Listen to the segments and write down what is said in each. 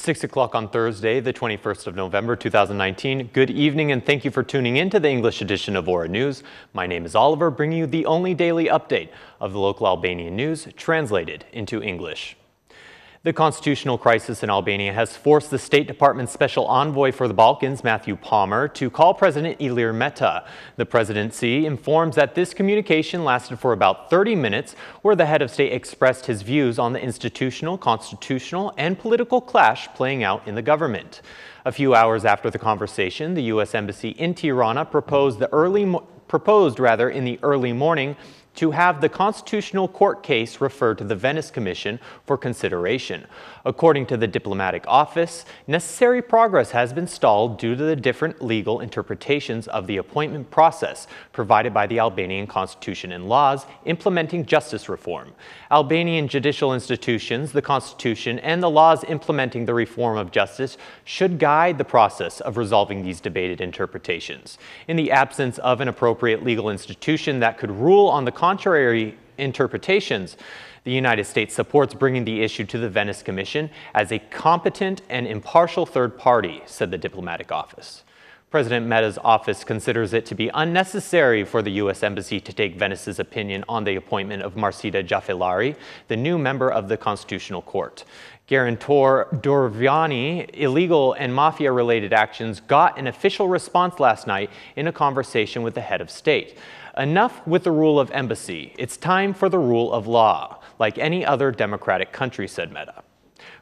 6 o'clock on Thursday, the 21st of November, 2019. Good evening and thank you for tuning in to the English edition of Ora News. My name is Oliver, bringing you the only daily update of the local Albanian news translated into English. The constitutional crisis in Albania has forced the State Department's Special Envoy for the Balkans, Matthew Palmer, to call President Ilir Meta. The presidency informs that this communication lasted for about 30 minutes, where the head of state expressed his views on the institutional, constitutional, and political clash playing out in the government. A few hours after the conversation, the U.S. Embassy in Tirana proposed in the early morning to have the Constitutional Court case referred to the Venice Commission for consideration. According to the diplomatic office, necessary progress has been stalled due to the different legal interpretations of the appointment process provided by the Albanian constitution and laws implementing justice reform. Albanian judicial institutions, the constitution, and the laws implementing the reform of justice should guide the process of resolving these debated interpretations. In the absence of an appropriate legal institution that could rule on the contrary interpretations, the United States supports bringing the issue to the Venice Commission as a competent and impartial third party, said the diplomatic office. President Meta's office considers it to be unnecessary for the U.S. Embassy to take Venice's opinion on the appointment of Marcida Jafellari, the new member of the Constitutional Court. Guarantor Dorviani, illegal and mafia-related actions, got an official response last night in a conversation with the head of state. Enough with the rule of embassy. It's time for the rule of law, like any other democratic country, said Meta.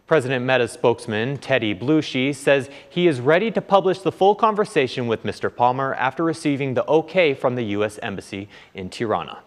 President Meta's spokesman, Teddy Blushi, says he is ready to publish the full conversation with Mr. Palmer after receiving the okay from the U.S. Embassy in Tirana.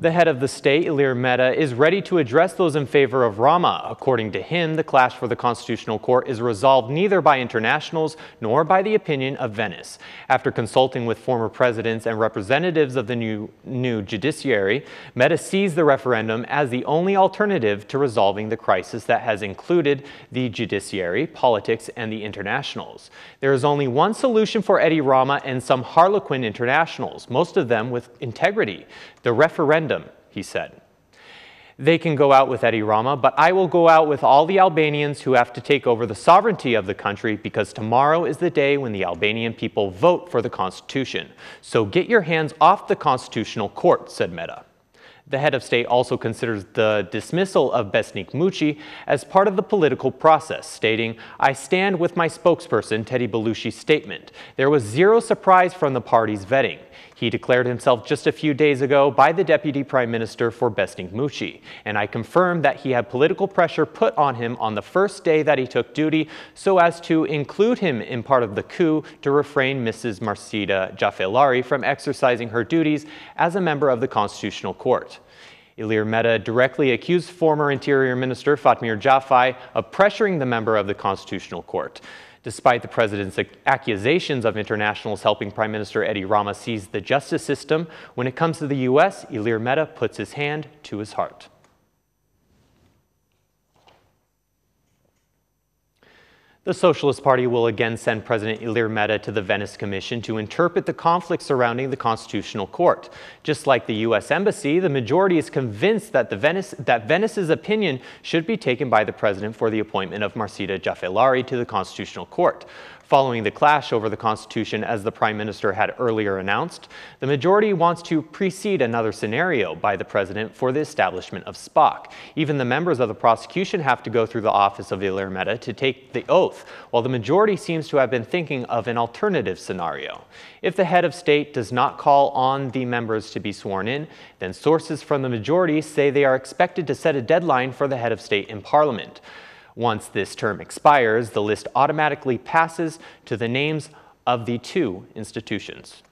The head of the state, Ilir Meta, is ready to address those in favor of Rama. According to him, the clash for the Constitutional Court is resolved neither by internationals nor by the opinion of Venice. After consulting with former presidents and representatives of the new judiciary, Meta sees the referendum as the only alternative to resolving the crisis that has included the judiciary, politics, and the internationals. There is only one solution for Edi Rama and some Harlequin internationals, most of them with integrity: the referendum, he said. They can go out with Edi Rama, but I will go out with all the Albanians who have to take over the sovereignty of the country, because tomorrow is the day when the Albanian people vote for the Constitution. So get your hands off the Constitutional Court, said Meta. The head of state also considers the dismissal of Besnik Muci as part of the political process, stating, "I stand with my spokesperson, Teddy Belushi's statement. There was zero surprise from the party's vetting. He declared himself just a few days ago by the Deputy Prime Minister for Besnik Muci, and I confirmed that he had political pressure put on him on the first day that he took duty so as to include him in part of the coup to refrain Mrs. Marcida Jafellari from exercising her duties as a member of the Constitutional Court." Ilir Meta directly accused former Interior Minister Fatmir Jafai of pressuring the member of the Constitutional Court. Despite the president's accusations of internationals helping Prime Minister Edi Rama seize the justice system, when it comes to the U.S., Ilir Meta puts his hand to his heart. The Socialist Party will again send President Ilir Meta to the Venice Commission to interpret the conflict surrounding the Constitutional Court. Just like the U.S. Embassy, the majority is convinced that Venice's opinion should be taken by the president for the appointment of Marcida Jafellari to the Constitutional Court. Following the clash over the Constitution, as the Prime Minister had earlier announced, the majority wants to precede another scenario by the President for the establishment of SPOC. Even the members of the prosecution have to go through the office of Ilir Meta to take the oath, while the majority seems to have been thinking of an alternative scenario. If the head of state does not call on the members to be sworn in, then sources from the majority say they are expected to set a deadline for the head of state in Parliament. Once this term expires, the list automatically passes to the names of the two institutions.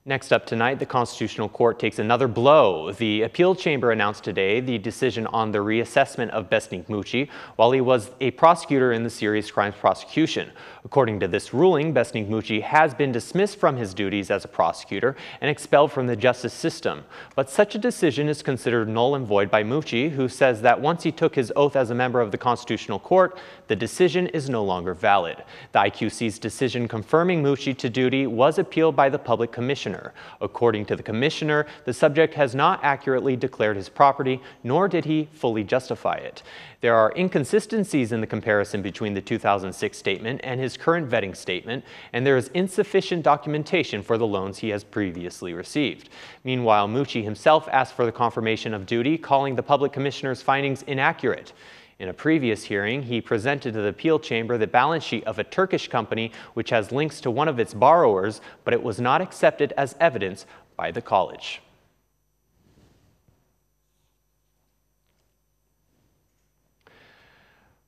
Next up tonight, the Constitutional Court takes another blow. The appeal chamber announced today the decision on the reassessment of Besnik Muci while he was a prosecutor in the serious crimes prosecution. According to this ruling, Besnik Muci has been dismissed from his duties as a prosecutor and expelled from the justice system. But such a decision is considered null and void by Muci, who says that once he took his oath as a member of the Constitutional Court, the decision is no longer valid. The IQC's decision confirming Muci to duty was appealed by the public commissioner commissioner. According to the commissioner, the subject has not accurately declared his property, nor did he fully justify it. There are inconsistencies in the comparison between the 2006 statement and his current vetting statement, and there is insufficient documentation for the loans he has previously received. Meanwhile, Mucci himself asked for the confirmation of duty, calling the public commissioner's findings inaccurate. In a previous hearing, he presented to the appeal chamber the balance sheet of a Turkish company which has links to one of its borrowers, but it was not accepted as evidence by the college.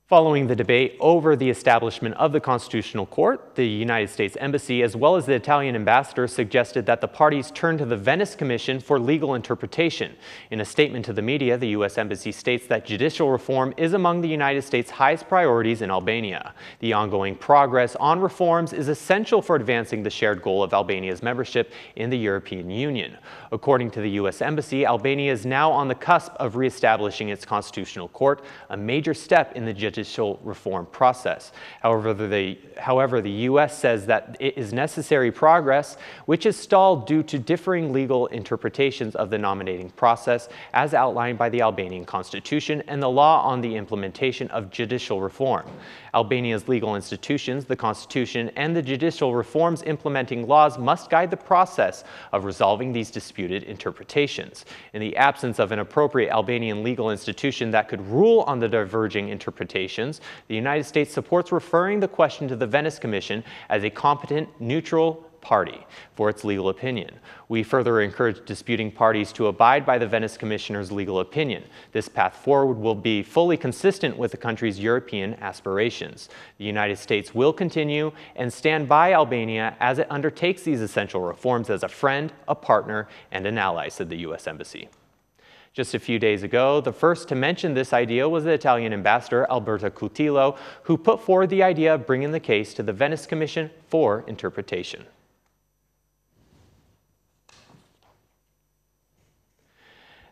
Following the debate over the establishment of the Constitutional Court, the United States Embassy, as well as the Italian ambassador, suggested that the parties turn to the Venice Commission for legal interpretation. In a statement to the media, the U.S. Embassy states that judicial reform is among the United States' highest priorities in Albania. The ongoing progress on reforms is essential for advancing the shared goal of Albania's membership in the European Union. According to the U.S. Embassy, Albania is now on the cusp of reestablishing its Constitutional Court, a major step in the judicial reform process. However, the U.S. says that it is necessary progress, which is stalled due to differing legal interpretations of the nominating process as outlined by the Albanian Constitution and the law on the implementation of judicial reform. Albania's legal institutions, the Constitution, and the judicial reforms implementing laws must guide the process of resolving these disputed interpretations. In the absence of an appropriate Albanian legal institution that could rule on the diverging interpretations, the United States supports referring the question to the Venice Commission as a competent, neutral party for its legal opinion. We further encourage disputing parties to abide by the Venice Commissioner's legal opinion. This path forward will be fully consistent with the country's European aspirations. The United States will continue and stand by Albania as it undertakes these essential reforms as a friend, a partner, and an ally, said the U.S. Embassy. Just a few days ago, the first to mention this idea was the Italian ambassador, Alberta Cutillo, who put forward the idea of bringing the case to the Venice Commission for interpretation.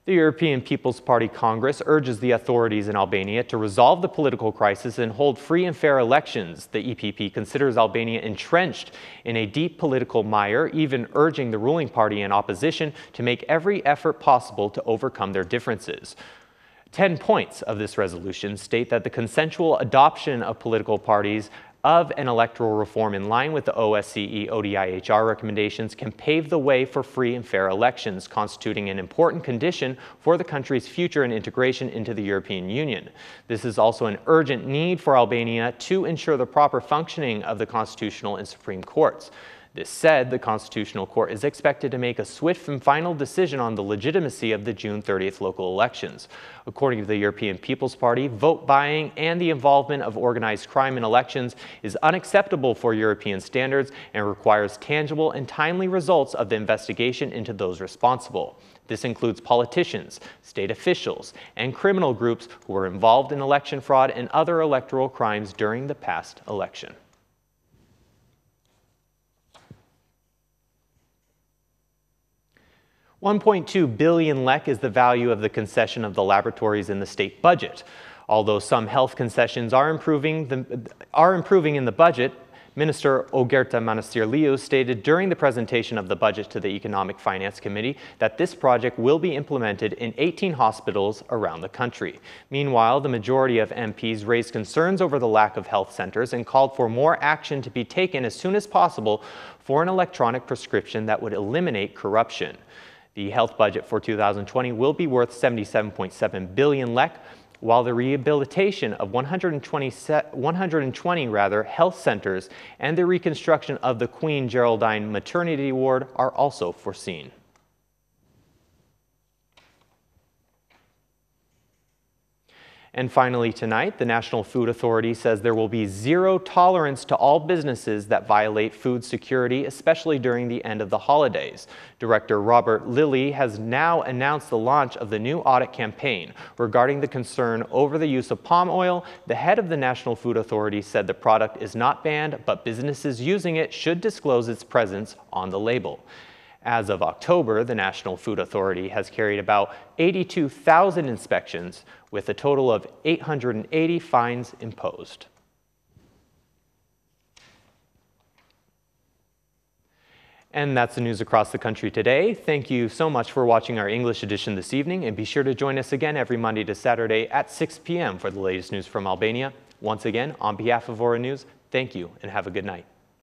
The European People's Party Congress urges the authorities in Albania to resolve the political crisis and hold free and fair elections. The EPP considers Albania entrenched in a deep political mire, even urging the ruling party and opposition to make every effort possible to overcome their differences. 10 points of this resolution state that the consensual adoption of political parties of an electoral reform in line with the OSCE ODIHR recommendations can pave the way for free and fair elections, constituting an important condition for the country's future and integration into the European Union. This is also an urgent need for Albania to ensure the proper functioning of the Constitutional and Supreme Courts. This said, the Constitutional Court is expected to make a swift and final decision on the legitimacy of the June 30th local elections. According to the European People's Party, vote buying and the involvement of organized crime in elections is unacceptable for European standards and requires tangible and timely results of the investigation into those responsible. This includes politicians, state officials, and criminal groups who were involved in election fraud and other electoral crimes during the past election. $1.2 billion lek is the value of the concession of the laboratories in the state budget. Although some health concessions are improving in the budget, Minister Ogerta Manastirliu stated during the presentation of the budget to the Economic Finance Committee that this project will be implemented in 18 hospitals around the country. Meanwhile, the majority of MPs raised concerns over the lack of health centers and called for more action to be taken as soon as possible for an electronic prescription that would eliminate corruption. The health budget for 2020 will be worth 77.7 billion lek, while the rehabilitation of 120 health centers and the reconstruction of the Queen Geraldine maternity ward are also foreseen. And finally tonight, the National Food Authority says there will be zero tolerance to all businesses that violate food security, especially during the end of the holidays. Director Robert Lilly has now announced the launch of the new audit campaign. Regarding the concern over the use of palm oil, the head of the National Food Authority said the product is not banned, but businesses using it should disclose its presence on the label. As of October, the National Food Authority has carried about 82,000 inspections, with a total of 880 fines imposed. And that's the news across the country today. Thank you so much for watching our English edition this evening, and be sure to join us again every Monday to Saturday at 6 p.m. for the latest news from Albania. Once again, on behalf of Ora News, thank you and have a good night.